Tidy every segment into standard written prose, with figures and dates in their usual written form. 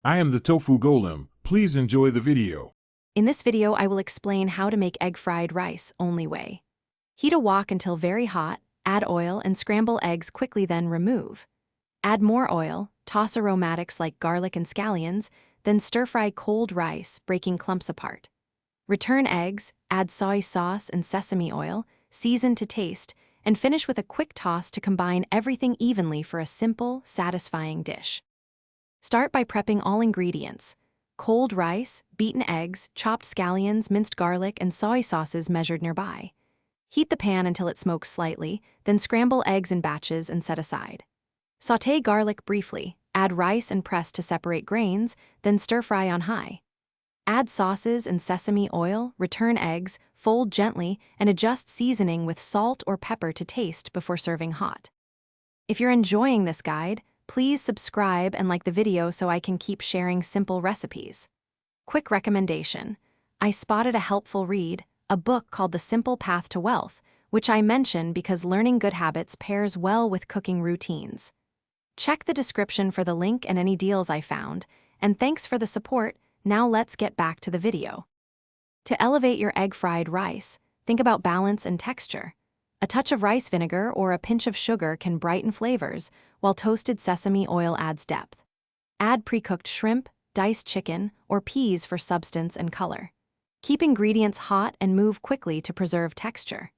I am the tofu golem. Please enjoy the video. In this video, I will explain how to make egg fried rice only way. Heat a wok until very hot, add oil and scramble eggs quickly, then remove. Add more oil, toss aromatics like garlic and scallions, then stir-fry cold rice, breaking clumps apart. Return eggs, add soy sauce and sesame oil, season to taste, and finish with a quick toss to combine everything evenly for a simple, satisfying dish. Start by prepping all ingredients: cold rice, beaten eggs, chopped scallions, minced garlic, and soy sauces measured nearby. Heat the pan until it smokes slightly, then scramble eggs in batches and set aside. Sauté garlic briefly, add rice and press to separate grains, then stir-fry on high. Add sauces and sesame oil, return eggs, fold gently, and adjust seasoning with salt or pepper to taste before serving hot. If you're enjoying this guide, please subscribe and like the video so I can keep sharing simple recipes. Quick recommendation: I spotted a helpful read, a book called The Simple Path to Wealth, which I mention because learning good habits pairs well with cooking routines. Check the description for the link and any deals I found, and thanks for the support. Now let's get back to the video. To elevate your egg-fried rice, think about balance and texture. A touch of rice vinegar or a pinch of sugar can brighten flavors, while toasted sesame oil adds depth. Add pre-cooked shrimp, diced chicken, or peas for substance and color. Keep ingredients hot and move quickly to preserve texture.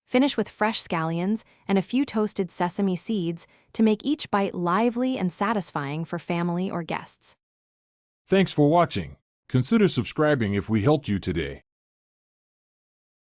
Finish with fresh scallions and a few toasted sesame seeds to make each bite lively and satisfying for family or guests. Thanks for watching. Consider subscribing if we helped you today.